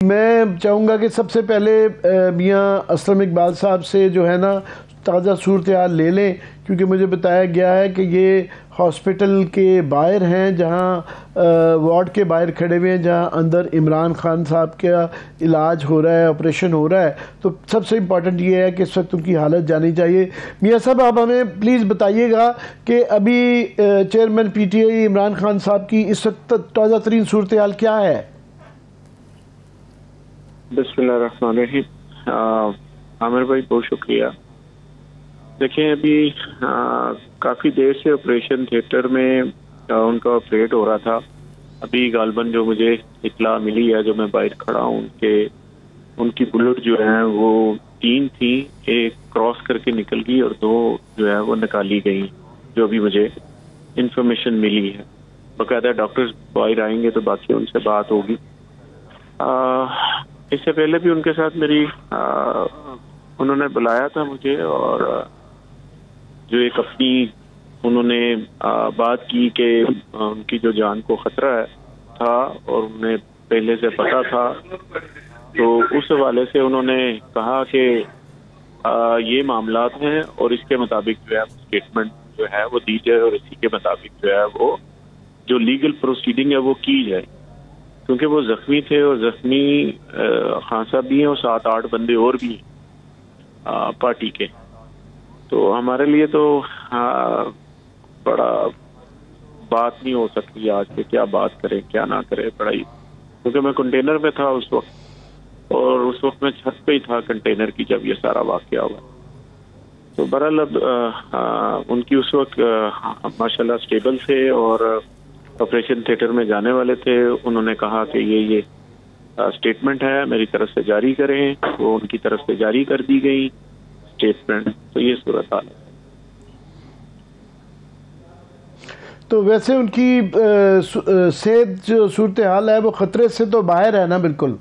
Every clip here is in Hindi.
मैं चाहूँगा कि सबसे पहले मियाँ असलम इकबाल साहब से जो है ना ताज़ा सूरत हाल ले लें, क्योंकि मुझे बताया गया है कि ये हॉस्पिटल के बाहर हैं, जहाँ वार्ड के बाहर खड़े हुए हैं, जहाँ अंदर इमरान खान साहब का इलाज हो रहा है, ऑपरेशन हो रहा है। तो सबसे इम्पॉर्टेंट ये है कि इस वक्त उनकी हालत जानी चाहिए। मियाँ साहब, आप हमें प्लीज़ बताइएगा कि अभी चेयरमैन PTI इमरान खान साहब की इस वक्त ताज़ा तरीन सूरत हाल क्या है? बिस्मिल्लाहिर्रहमानिर्रहीम। आमिर भाई, बहुत शुक्रिया। देखिए, अभी काफ़ी देर से ऑपरेशन थिएटर में उनका ऑपरेट हो रहा था। अभी गालबन जो मुझे इत्तला मिली है, जो मैं बाहर खड़ा हूँ, उनकी बुलेट जो है वो 3 थी, एक क्रॉस करके निकल गई और 2 जो है वो निकाली गई, जो अभी मुझे इंफॉर्मेशन मिली है। बाकायदा डॉक्टर्स बाहर आएंगे तो बाकी उनसे बात होगी। इससे पहले भी उनके साथ मेरी उन्होंने बुलाया था मुझे, और जो एक अपनी उन्होंने बात की कि उनकी जो जान को खतरा है था और उन्हें पहले से पता था, तो उस हवाले से उन्होंने कहा कि ये मामलात हैं और इसके मुताबिक जो है स्टेटमेंट जो है वो दी जाए और इसी के मुताबिक जो है वो जो लीगल प्रोसीडिंग है वो की जाए, क्योंकि वो जख्मी थे और जख्मी खान साहब भी हैं और 7-8 बंदे और भी हैं पार्टी के। तो हमारे लिए तो बड़ा बात नहीं हो सकती आज के, क्या बात करें क्या ना करें पढ़ाई, क्योंकि मैं कंटेनर में था उस वक्त, और उस वक्त मैं छत पे ही था कंटेनर की जब ये सारा वाकया हुआ। तो बहरहाल अब उनकी उस वक्त माशाल्लाह स्टेबल थे और ऑपरेशन थिएटर में जाने वाले थे। उन्होंने कहा कि ये स्टेटमेंट है मेरी तरफ से जारी करें, वो उनकी तरफ से जारी कर दी गई स्टेटमेंट। तो ये सूरत हाल है। तो वैसे उनकी सेहत जो सूरत हाल है वो खतरे से तो बाहर है ना? बिल्कुल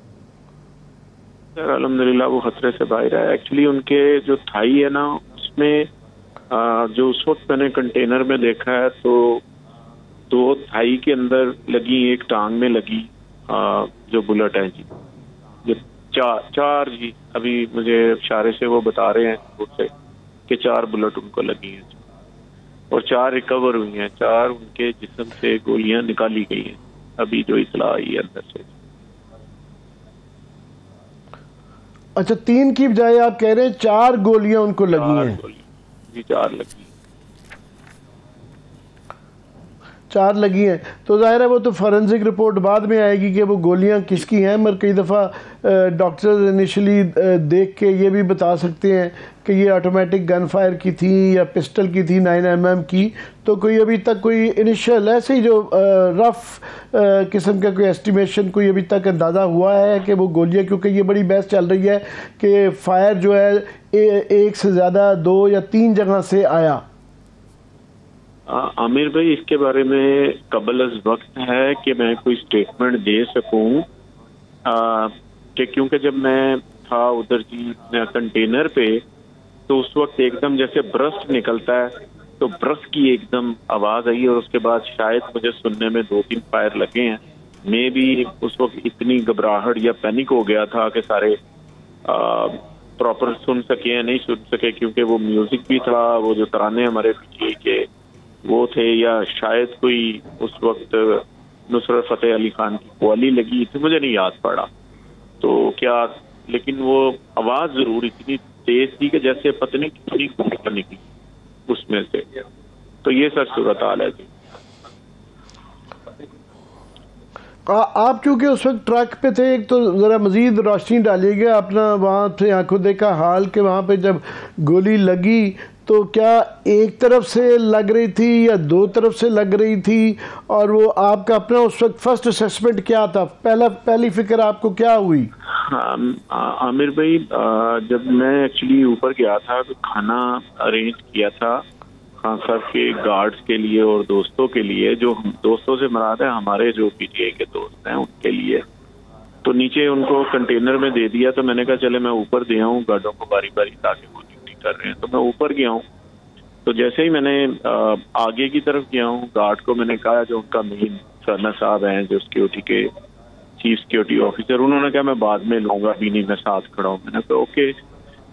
सर, अल्हम्दुलिल्लाह वो खतरे से बाहर है। एक्चुअली उनके जो थाई है ना, उसमें जो उस वक्त मैंने कंटेनर में देखा है, तो 2 थाई के अंदर लगी, एक टांग में लगी जो बुलेट है जी, जो चार जी, अभी मुझे इशारे से वो बता रहे हैं से कि 4 बुलेट उनको लगी हैं और 4 रिकवर हुई हैं। 4 उनके जिस्म से गोलियां निकाली गई हैं, अभी जो इतला आई है अंदर से। अच्छा, 3 की बजाय आप कह रहे हैं 4 गोलियां उनको लगी हैं? जी, 4 लगी, 4 लगी हैं। तो जाहिर है वो तो फॉरेंसिक रिपोर्ट बाद में आएगी कि वो गोलियां किसकी हैं, मगर कई दफ़ा डॉक्टर इनिशियली देख के ये भी बता सकते हैं कि ये ऑटोमेटिक गन फायर की थी या पिस्टल की थी 9mm की। तो कोई अभी तक कोई इनिशियल ऐसे ही जो रफ किस्म का कोई एस्टिमेशन, कोई अभी तक अंदाज़ा हुआ है कि वो गोलियां, क्योंकि ये बड़ी बहस चल रही है कि फायर जो है एक से ज़्यादा 2 या 3 जगह से आया। आमिर भाई, इसके बारे में कबल अज वक्त है कि मैं कोई स्टेटमेंट दे सकूं, कि क्योंकि जब मैं था उधर जी कंटेनर पे, तो उस वक्त एकदम जैसे ब्रस्ट निकलता है, तो ब्रस्ट की एकदम आवाज आई और उसके बाद शायद मुझे सुनने में 2-3 फायर लगे हैं। मैं भी उस वक्त इतनी घबराहट या पैनिक हो गया था कि सारे प्रॉपर सुन सके या नहीं सुन सके, क्योंकि वो म्यूजिक भी था, वो जो तराने हमारे पीछे के वो थे, या शायद कोई उस वक्त नुसरत फतेह अली खान की कवाली लगी थी, मुझे नहीं याद पड़ा तो क्या, लेकिन वो आवाज जरूर इतनी तेज थी कि जैसे पता नहीं कितनी गोलियां निकली उसमें से। तो ये सच सूरत हाल है जी। आप चूँकि उस वक्त ट्रक पे थे, एक तो ज़रा मज़ीद रोशनी डालिएगा अपना वहाँ से आंखों देखा हाल के वहाँ पे जब गोली लगी, तो क्या एक तरफ से लग रही थी या 2 तरफ से लग रही थी, और वो आपका अपना उस वक्त फर्स्ट असेसमेंट क्या था, पहली फिक्र आपको क्या हुई? आमिर भाई, जब मैं एक्चुअली ऊपर गया था तो खाना अरेंज किया था खान साहब के गार्ड्स के लिए और दोस्तों के लिए, जो दोस्तों से मुराद है हमारे जो PTI के दोस्त हैं उनके लिए। तो नीचे उनको कंटेनर में दे दिया, तो मैंने कहा चले मैं ऊपर दे आऊँ गार्डों को बारी बारी, ताकि वो ड्यूटी कर रहे हैं। तो मैं ऊपर गया हूँ, तो जैसे ही मैंने आगे की तरफ गया हूँ, गार्ड को मैंने कहा, जो उनका मेन सरना साहब हैं जो सिक्योरिटी के चीफ सिक्योरिटी ऑफिसर। उन्होंने कहा मैं बाद में लूँगा, अभी नहीं, मैं साथ खड़ा हूँ। मैंने कहा ओके।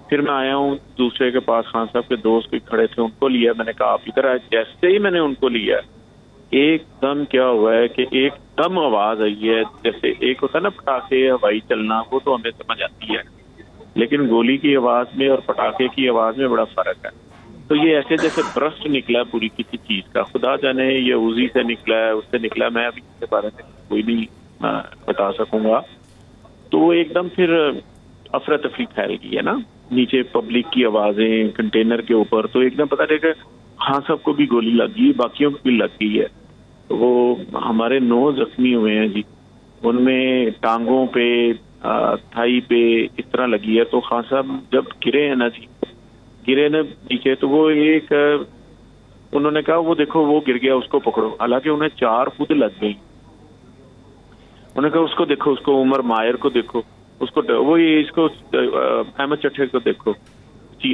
फिर मैं आया हूँ दूसरे के पास, खान साहब के दोस्त कोई खड़े थे, उनको लिया। मैंने कहा आप इधर आए। जैसे ही मैंने उनको लिया, एकदम क्या हुआ है कि एकदम आवाज आई है, जैसे एक होता है ना पटाखे हवाई चलना, वो तो हमें समझ आती है, लेकिन गोली की आवाज में और पटाखे की आवाज में बड़ा फर्क है। तो ये ऐसे जैसे ब्रस्ट निकला पूरी किसी चीज का, खुदा जाने ये उजी से निकला है, उससे निकला, मैं अभी इसके बारे में कोई नहीं बता सकूंगा। तो वो एकदम फिर अफरा तफरी फैल गई है ना, नीचे पब्लिक की आवाजें कंटेनर के ऊपर, तो एकदम पता चलेगा हाँ सबको भी गोली लग गई, बाकियों को भी लग गई है। तो वो हमारे 9 जख्मी हुए हैं जी, उनमें टांगों पे, थाई पे इस तरह लगी है। तो खान साहब जब गिरे हैं ना जी, गिरे न नीचे, तो वो एक उन्होंने कहा वो देखो वो गिर गया, उसको पकड़ो। हालांकि उन्हें 4 खुद लग गई। उन्होंने कहा उसको देखो, उसको उमर मायर को देखो, उसको वो ये इसको अहमद चट्ठे को देखो जी।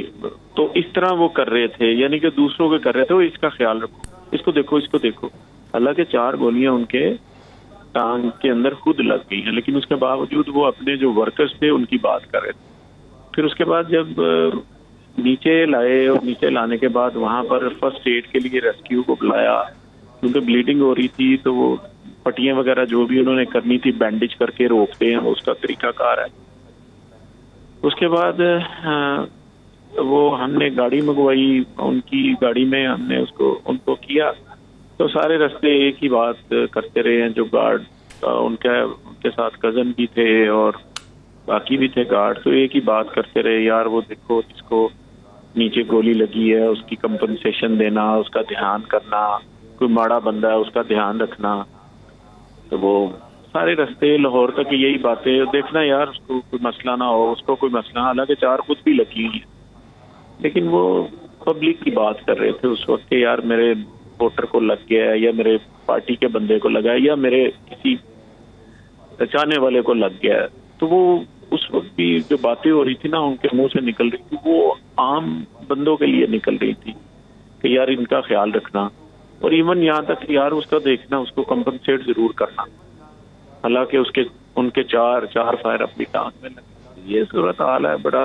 तो इस तरह वो कर रहे थे, यानी कि दूसरों के कर रहे थे, वो इसका ख्याल रखो, इसको देखो, इसको देखो। हालांकि 4 गोलियां उनके टांग के अंदर खुद लग गई हैं, लेकिन उसके बावजूद वो अपने जो वर्कर्स थे उनकी बात कर रहे थे। फिर उसके बाद जब नीचे लाए, और नीचे लाने के बाद वहां पर फर्स्ट एड के लिए रेस्क्यू को बुलाया, क्योंकि ब्लीडिंग हो रही थी, तो वो पट्टियां वगैरह जो भी उन्होंने करनी थी बैंडेज करके रोकते हैं, उसका तरीकाकार है। उसके बाद वो हमने गाड़ी मंगवाई, उनकी गाड़ी में हमने उनको किया। तो सारे रास्ते एक ही बात करते रहे हैं। जो गार्ड उनके साथ कजन भी थे और बाकी भी थे गार्ड, तो एक ही बात करते रहे, यार वो देखो जिसको नीचे गोली लगी है उसकी कंपनसेशन देना, उसका ध्यान करना, कोई माड़ा बंदा है उसका ध्यान रखना। तो वो सारे रास्ते लाहौर तक यही बातें, देखना यार उसको कोई मसला ना हो, उसको कोई मसला। हालांकि 4 खुद भी लगी हुई है, लेकिन वो पब्लिक की बात कर रहे थे उस वक्त कि यार मेरे वोटर को लग गया है, या मेरे पार्टी के बंदे को लगा है, या मेरे किसी चाहने वाले को लग गया है। तो वो उस वक्त भी जो बातें हो रही थी ना उनके मुंह से निकल रही थी, वो आम बंदों के लिए निकल रही थी कि यार इनका ख्याल रखना, और इवन यहाँ तक कि यार उसका देखना, उसको कंपनसेट जरूर करना। हालांकि उनके चार फायर अपनी टांग में लगे। ये सूरत हाल है, बड़ा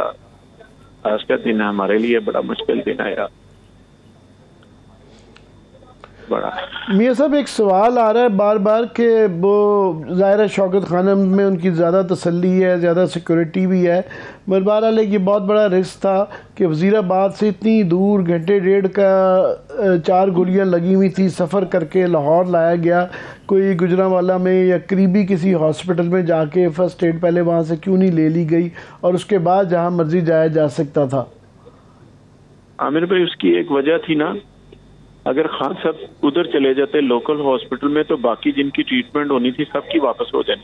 आज का दिन है हमारे लिए, बड़ा मुश्किल दिन है यार, बड़ा। मियाँ साहब एक सवाल आ रहा है बार बार कि वो ज़ाहिर है शौकत खानम में उनकी ज़्यादा तसल्ली है, ज़्यादा सिक्योरिटी भी है, मगर बहरहाल ये बहुत बड़ा रिस्क था कि वज़ीराबाद से इतनी दूर घंटे डेढ़ का 4 गोलियां लगी हुई थी, सफ़र करके लाहौर लाया गया। कोई गुजरांवाला में या करीबी किसी हॉस्पिटल में जाके फ़र्स्ट एड पहले वहाँ से क्यों नहीं ले ली गई, और उसके बाद जहाँ मर्जी जाया जा सकता था? आमिर भाई उसकी एक वजह थी ना, अगर खान साहब उधर चले जाते लोकल हॉस्पिटल में, तो बाकी जिनकी ट्रीटमेंट होनी थी सबकी वापस हो जानी,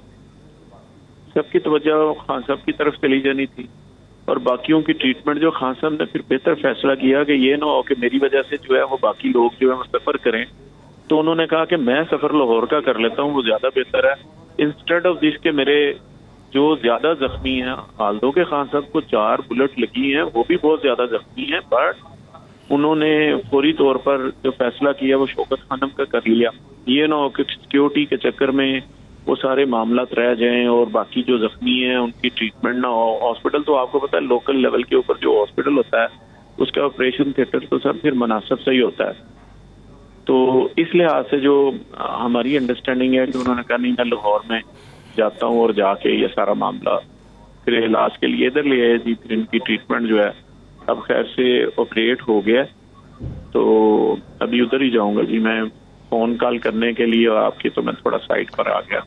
सबकी तवज्जो खान साहब की तरफ चली जानी थी। और बाकियों की ट्रीटमेंट जो खान साहब ने फिर बेहतर फैसला किया कि ये ना हो कि मेरी वजह से जो है वो बाकी लोग जो है वो सफ़र करें, तो उन्होंने कहा कि मैं सफ़र लाहौर का कर लेता हूँ, वो ज़्यादा बेहतर है। इंस्टेड ऑफ दिस के मेरे जो ज़्यादा जख्मी हैं, हालदो के खान साहब को 4 बुलेट लगी हैं, वो भी बहुत ज़्यादा जख्मी हैं, बट उन्होंने फौरी तौर पर जो फैसला किया वो शौकत खानम का कर लिया। ये ना हो कि सिक्योरिटी के चक्कर में वो सारे मामला रह जाएं और बाकी जो जख्मी हैं उनकी ट्रीटमेंट ना हो। हॉस्पिटल तो आपको पता है लोकल लेवल के ऊपर जो हॉस्पिटल होता है उसका ऑपरेशन थिएटर तो सब फिर मुनासिब सही होता है। तो इस लिहाज से जो हमारी अंडरस्टैंडिंग है कि उन्होंने कहा नहीं मैं लाहौर में जाता हूँ और जाके ये सारा मामला फिर इलाज के लिए इधर ले आए जी। फिर इनकी ट्रीटमेंट जो है अब खैर से ऑपरेट हो गया, तो अभी उधर ही जाऊंगा जी मैं फ़ोन कॉल करने के लिए, और आपकी तो मैं थोड़ा साइड पर आ गया।